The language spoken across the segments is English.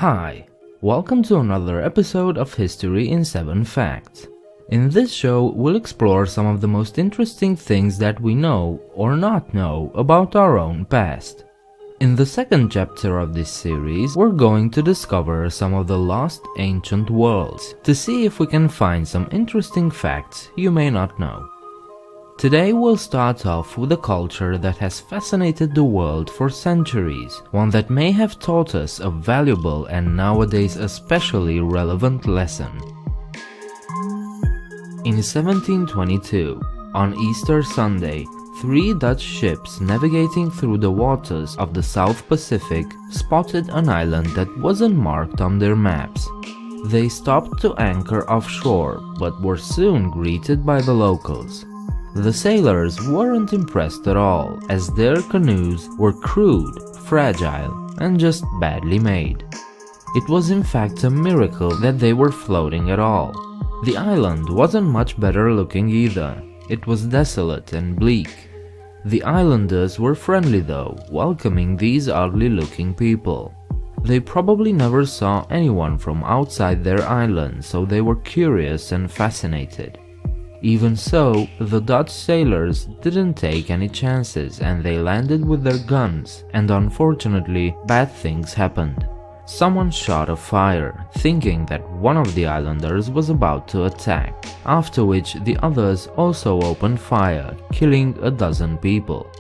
Hi, welcome to another episode of History in 7 Facts. In this show, we'll explore some of the most interesting things that we know or not know about our own past. In the second chapter of this series, we're going to discover some of the lost ancient worlds to see if we can find some interesting facts you may not know. Today we'll start off with a culture that has fascinated the world for centuries, one that may have taught us a valuable and nowadays especially relevant lesson. In 1722, on Easter Sunday, 3 Dutch ships navigating through the waters of the South Pacific spotted an island that wasn't marked on their maps. They stopped to anchor offshore, but were soon greeted by the locals. The sailors weren't impressed at all, as their canoes were crude, fragile, and just badly made. It was in fact a miracle that they were floating at all. The island wasn't much better looking either. It was desolate and bleak. The islanders were friendly though, welcoming these ugly looking people. They probably never saw anyone from outside their island, so they were curious and fascinated. Even so, the Dutch sailors didn't take any chances and they landed with their guns, and unfortunately, bad things happened. Someone shot a fire, thinking that one of the islanders was about to attack, after which the others also opened fire, killing a dozen people.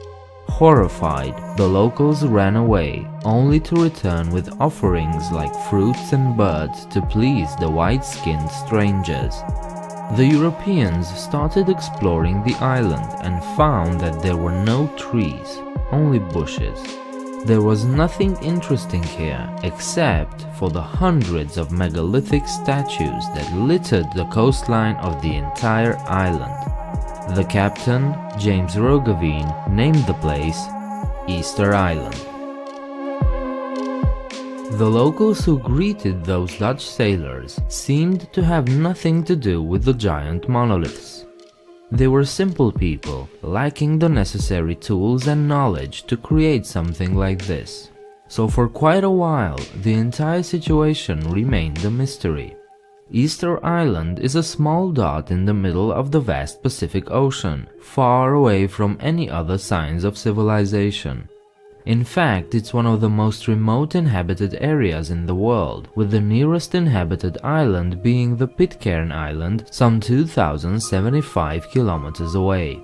Horrified, the locals ran away, only to return with offerings like fruits and birds to please the white-skinned strangers. The Europeans started exploring the island and found that there were no trees, only bushes. There was nothing interesting here except for the hundreds of megalithic statues that littered the coastline of the entire island. The captain, James Roggeveen, named the place Easter Island. The locals who greeted those Dutch sailors seemed to have nothing to do with the giant monoliths. They were simple people, lacking the necessary tools and knowledge to create something like this. So for quite a while, the entire situation remained a mystery. Easter Island is a small dot in the middle of the vast Pacific Ocean, far away from any other signs of civilization. In fact, it's one of the most remote inhabited areas in the world, with the nearest inhabited island being the Pitcairn Island, some 2,075 kilometers away.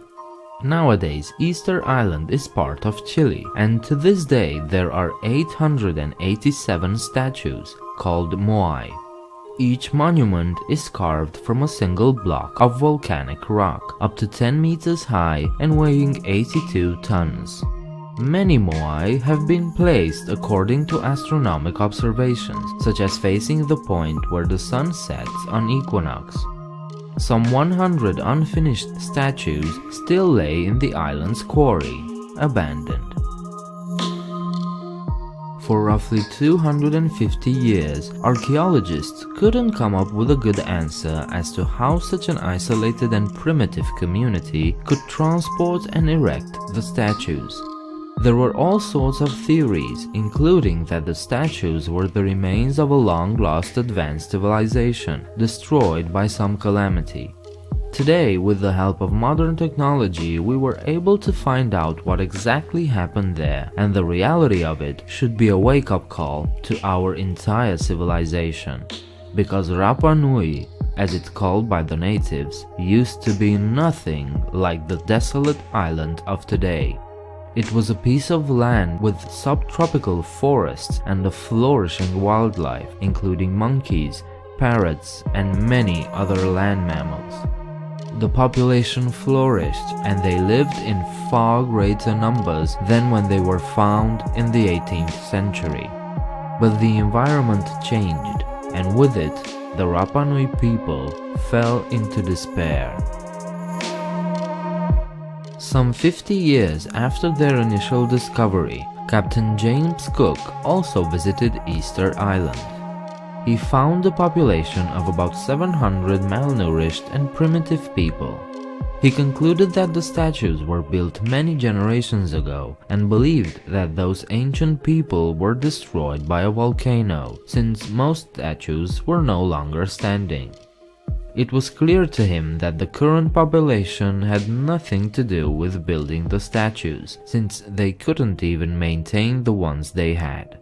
Nowadays, Easter Island is part of Chile, and to this day there are 887 statues, called moai. Each monument is carved from a single block of volcanic rock, up to 10 meters high and weighing 82 tons. Many moai have been placed according to astronomical observations, such as facing the point where the sun sets on equinox. Some 100 unfinished statues still lay in the island's quarry, abandoned. For roughly 250 years, archaeologists couldn't come up with a good answer as to how such an isolated and primitive community could transport and erect the statues. There were all sorts of theories, including that the statues were the remains of a long-lost advanced civilization, destroyed by some calamity. Today, with the help of modern technology, we were able to find out what exactly happened there, and the reality of it should be a wake-up call to our entire civilization. Because Rapa Nui, as it's called by the natives, used to be nothing like the desolate island of today. It was a piece of land with subtropical forests and a flourishing wildlife, including monkeys, parrots, and many other land mammals. The population flourished and they lived in far greater numbers than when they were found in the 18th century. But the environment changed, and with it, the Rapa Nui people fell into despair. Some 50 years after their initial discovery, Captain James Cook also visited Easter Island. He found a population of about 700 malnourished and primitive people. He concluded that the statues were built many generations ago and believed that those ancient people were destroyed by a volcano, since most statues were no longer standing. It was clear to him that the current population had nothing to do with building the statues, since they couldn't even maintain the ones they had.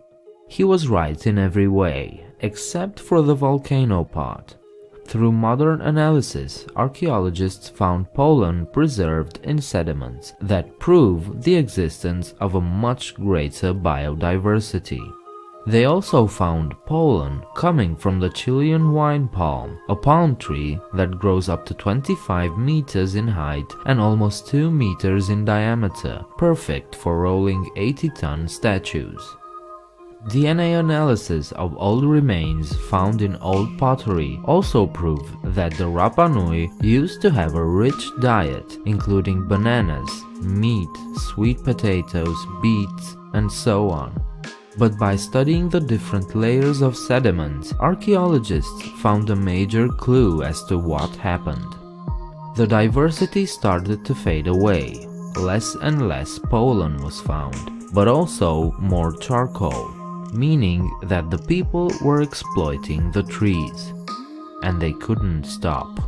He was right in every way, except for the volcano part. Through modern analysis, archaeologists found pollen preserved in sediments that prove the existence of a much greater biodiversity. They also found pollen coming from the Chilean wine palm, a palm tree that grows up to 25 meters in height and almost 2 meters in diameter, perfect for rolling 80-ton statues. DNA analysis of old remains found in old pottery also prove that the Rapa Nui used to have a rich diet, including bananas, meat, sweet potatoes, beets, and so on. But by studying the different layers of sediments, archaeologists found a major clue as to what happened. The diversity started to fade away. Less and less pollen was found, but also more charcoal, meaning that the people were exploiting the trees, and they couldn't stop.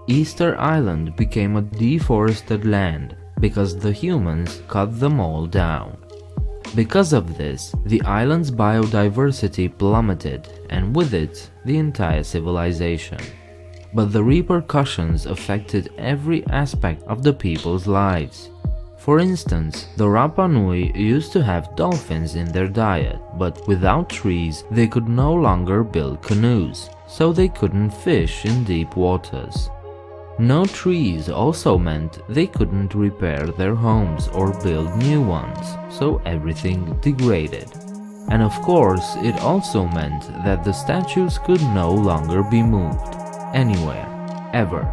Easter Island became a deforested land because the humans cut them all down. Because of this, the island's biodiversity plummeted, and with it, the entire civilization. But the repercussions affected every aspect of the people's lives. For instance, the Rapa Nui used to have dolphins in their diet, but without trees they could no longer build canoes, so they couldn't fish in deep waters. No trees also meant they couldn't repair their homes or build new ones, so everything degraded. And of course, it also meant that the statues could no longer be moved, anywhere, ever.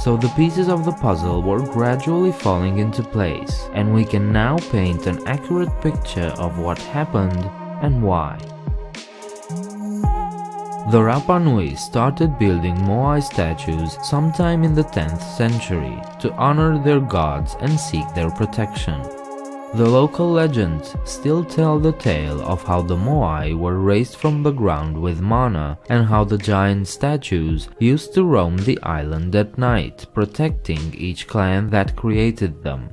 So the pieces of the puzzle were gradually falling into place, and we can now paint an accurate picture of what happened and why. The Rapa Nui started building Moai statues sometime in the 10th century to honor their gods and seek their protection. The local legends still tell the tale of how the Moai were raised from the ground with mana and how the giant statues used to roam the island at night, protecting each clan that created them.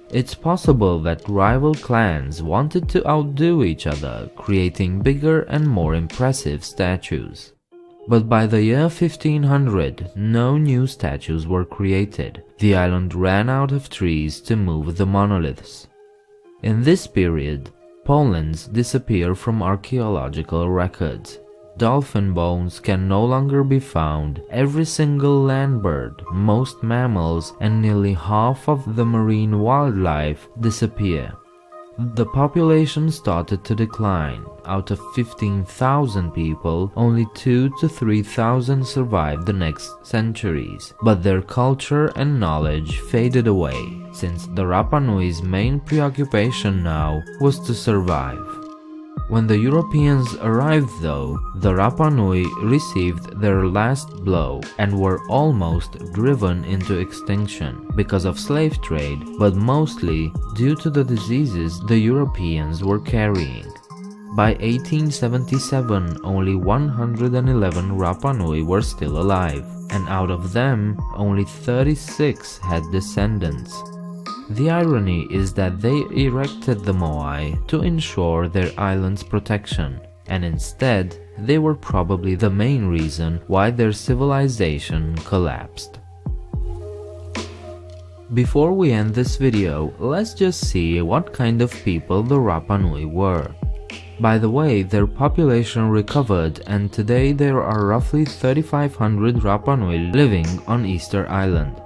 It's possible that rival clans wanted to outdo each other, creating bigger and more impressive statues. But by the year 1500, no new statues were created. The island ran out of trees to move the monoliths. In this period, pollens disappear from archaeological records. Dolphin bones can no longer be found. Every single land bird, most mammals, and nearly half of the marine wildlife disappear. The population started to decline. Out of 15,000 people, only 2,000 to 3,000 survived the next centuries, but their culture and knowledge faded away, since the Rapa Nui's main preoccupation now was to survive. When the Europeans arrived though, the Rapa Nui received their last blow and were almost driven into extinction because of slave trade, but mostly due to the diseases the Europeans were carrying. By 1877, only 111 Rapa Nui were still alive, and out of them, only 36 had descendants. The irony is that they erected the Moai to ensure their island's protection, and instead, they were probably the main reason why their civilization collapsed. Before we end this video, let's just see what kind of people the Rapa Nui were. By the way, their population recovered, and today there are roughly 3,500 Rapa Nui living on Easter Island.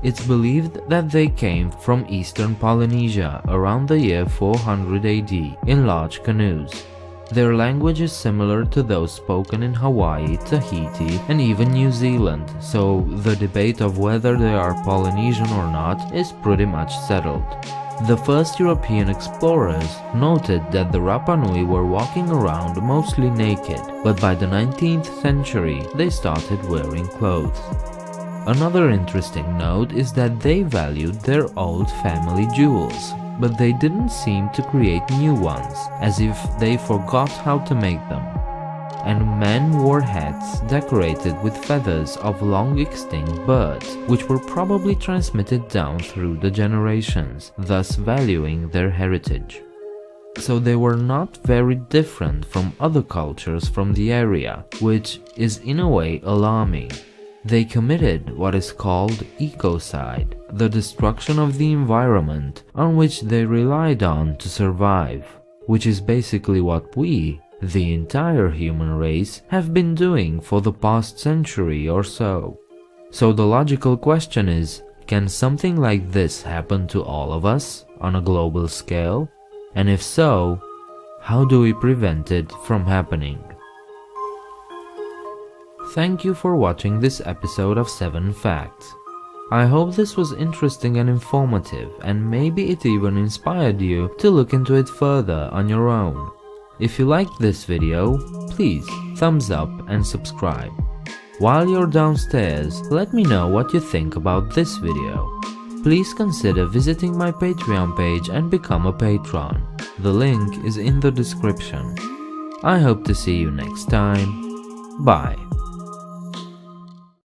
It's believed that they came from eastern Polynesia around the year 400 AD in large canoes. Their language is similar to those spoken in Hawaii, Tahiti, and even New Zealand, so the debate of whether they are Polynesian or not is pretty much settled. The first European explorers noted that the Rapa Nui were walking around mostly naked, but by the 19th century they started wearing clothes. Another interesting note is that they valued their old family jewels, but they didn't seem to create new ones, as if they forgot how to make them. And men wore hats decorated with feathers of long extinct birds, which were probably transmitted down through the generations, thus valuing their heritage. So they were not very different from other cultures from the area, which is in a way alarming. They committed what is called ecocide, the destruction of the environment on which they relied on to survive, which is basically what we, the entire human race, have been doing for the past century or so. So the logical question is, can something like this happen to all of us on a global scale? And if so, how do we prevent it from happening? Thank you for watching this episode of 7 Facts. I hope this was interesting and informative, and maybe it even inspired you to look into it further on your own. If you liked this video, please thumbs up and subscribe. While you're downstairs, let me know what you think about this video. Please consider visiting my Patreon page and become a patron. The link is in the description. I hope to see you next time. Bye.